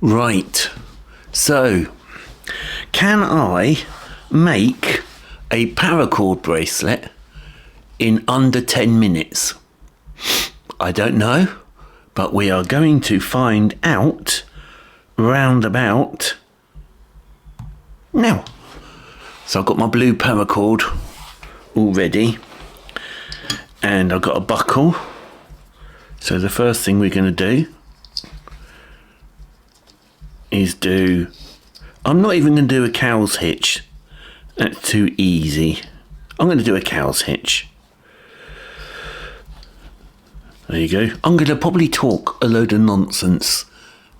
Right, so can I make a paracord bracelet in under 10 minutes? I don't know, but we are going to find out round about now. So I've got my blue paracord all ready, and I've got a buckle. So the first thing we're going to do is I'm not even going to do a cow's hitch. That's too easy. I'm going to do a cow's hitch. There you go. I'm going to probably talk a load of nonsense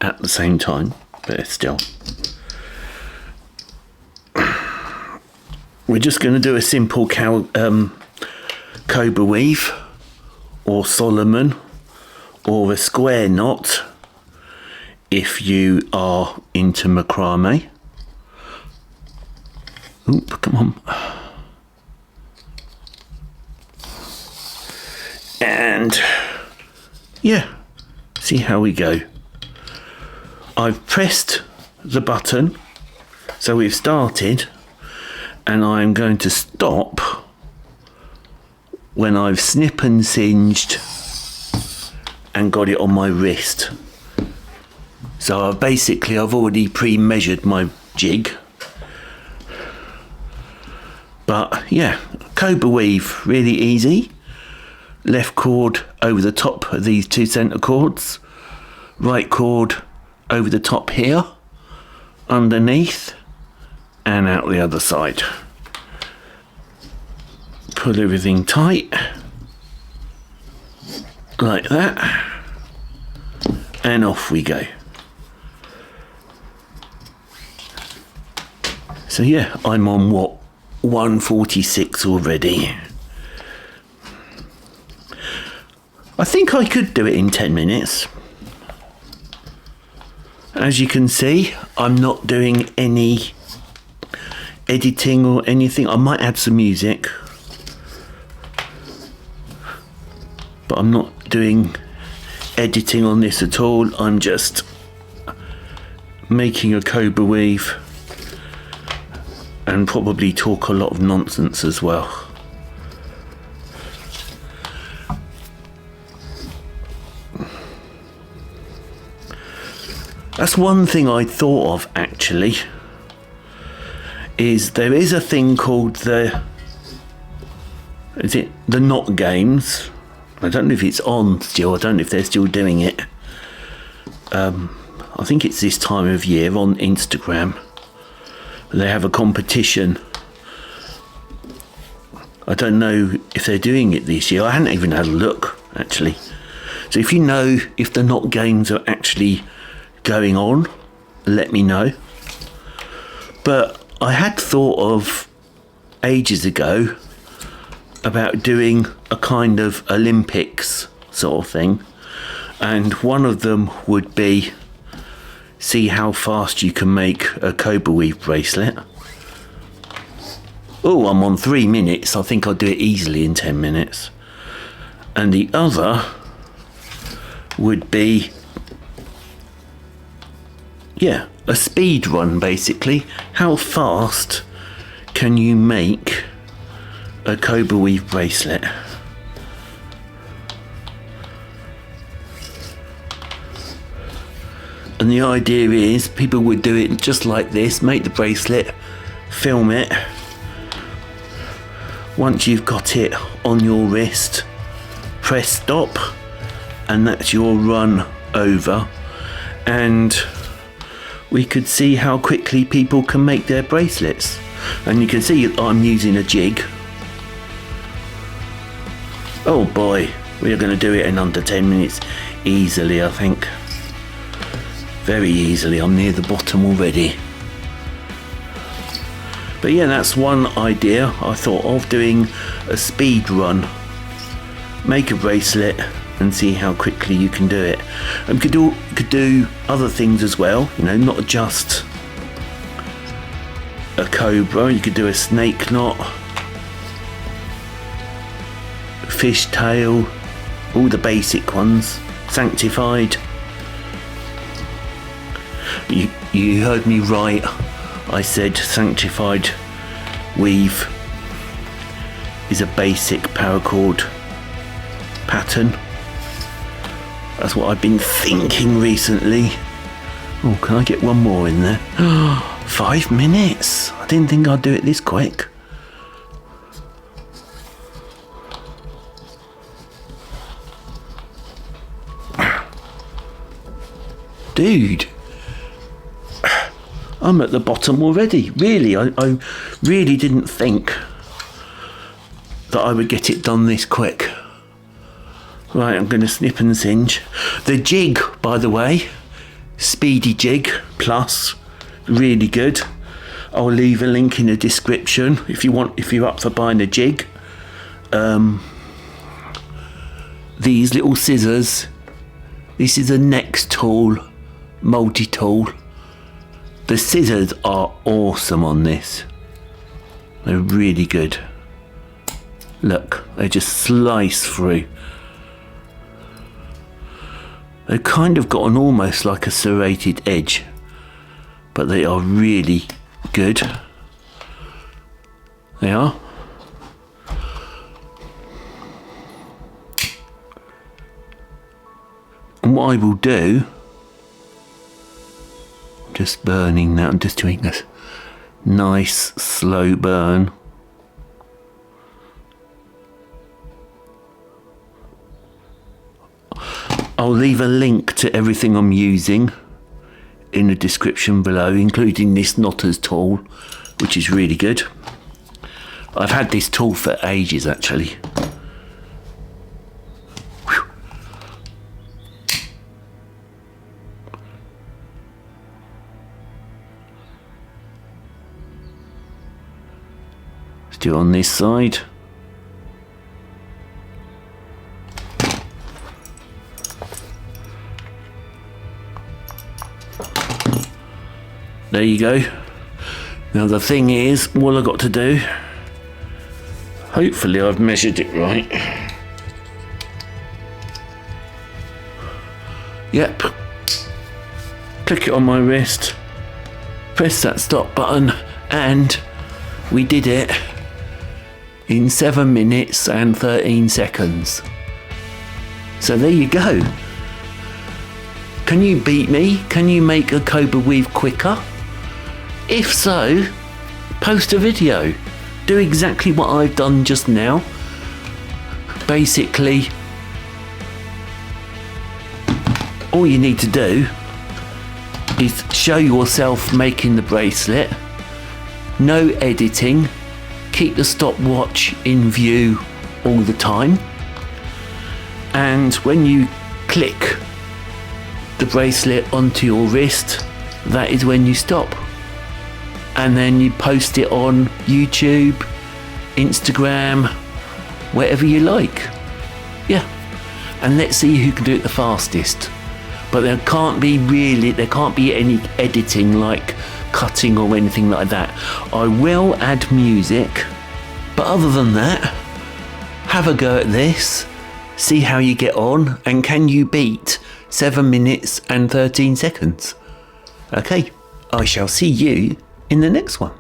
at the same time, but still. We're just going to do a simple Cobra Weave, or Solomon, or a square knot if you are into macrame. Oop, come on. And yeah, see how we go. I've pressed the button, so we've started, and I'm going to stop when I've snip and singed and got it on my wrist. So I've already pre-measured my jig. But yeah, Cobra Weave, really easy. Left cord over the top of these two centre cords. Right cord over the top here, underneath, and out the other side. Pull everything tight, like that, and off we go. So yeah, I'm on 146 already. I think I could do it in 10 minutes. As you can see, I'm not doing any editing or anything. I might add some music, but I'm not doing editing on this at all. I'm just making a Cobra Weave and probably talk a lot of nonsense as well. That's one thing I thought of actually, is there is a thing called the knot games. I don't know if it's on still, I don't know if they're still doing it. I think it's this time of year on Instagram. They have a competition. I don't know if they're doing it this year. I hadn't even had a look actually. So if you know if the knot games are actually going on, let me know. But I had thought of ages ago about doing a kind of Olympics sort of thing, and one of them would be see how fast you can make a Cobra Weave bracelet. Oh, I'm on 3 minutes. I think I'll do it easily in 10 minutes. And the other would be, yeah, a speed run basically. How fast can you make a Cobra Weave bracelet? And the idea is people would do it just like this, make the bracelet, film it. Once you've got it on your wrist, press stop, and that's your run over. And we could see how quickly people can make their bracelets. And you can see I'm using a jig. Oh boy, we are going to do it in under 10 minutes easily, I think. Very easily. I'm near the bottom already. But yeah, that's one idea I thought of, doing a speed run. Make a bracelet and see how quickly you can do it. And you could do other things as well, you know, not just a cobra. You could do a snake knot, fishtail, all the basic ones, sanctified. You heard me right. I said sanctified weave is a basic paracord pattern. That's what I've been thinking recently. Oh, can I get one more in there? 5 minutes. I didn't think I'd do it this quick. Dude, I'm at the bottom already. Really, I really didn't think that I would get it done this quick. Right, I'm going to snip and singe. The jig, by the way, Speedy Jig Plus, really good. I'll leave a link in the description if you're up for buying a jig. These little scissors. This is a next tool, multi-tool. The scissors are awesome on this. They're really good. Look, they just slice through. They've kind of got an almost like a serrated edge, but they are really good. They are. And what I will do, just burning that, I'm just doing this nice slow burn. I'll leave a link to everything I'm using in the description below, including this knotters tool, which is really good. I've had this tool for ages actually. Let's do it on this side. There you go. Now the thing is, all I've got to do, hopefully I've measured it right. Yep. Click it on my wrist, press that stop button, and we did it in 7 minutes and 13 seconds. So there you go. Can you beat me? Can you make a Cobra Weave quicker? If so, post a video. Do exactly what I've done just now. Basically, all you need to do is show yourself making the bracelet. No editing. Keep the stopwatch in view all the time. And when you click the bracelet onto your wrist, that is when you stop. And then you post it on YouTube, Instagram, wherever you like. Yeah. And let's see who can do it the fastest. But there can't be any editing like cutting or anything like that. I will add music, but other than that, have a go at this, see how you get on, and can you beat 7 minutes and 13 seconds? Okay, I shall see you in the next one.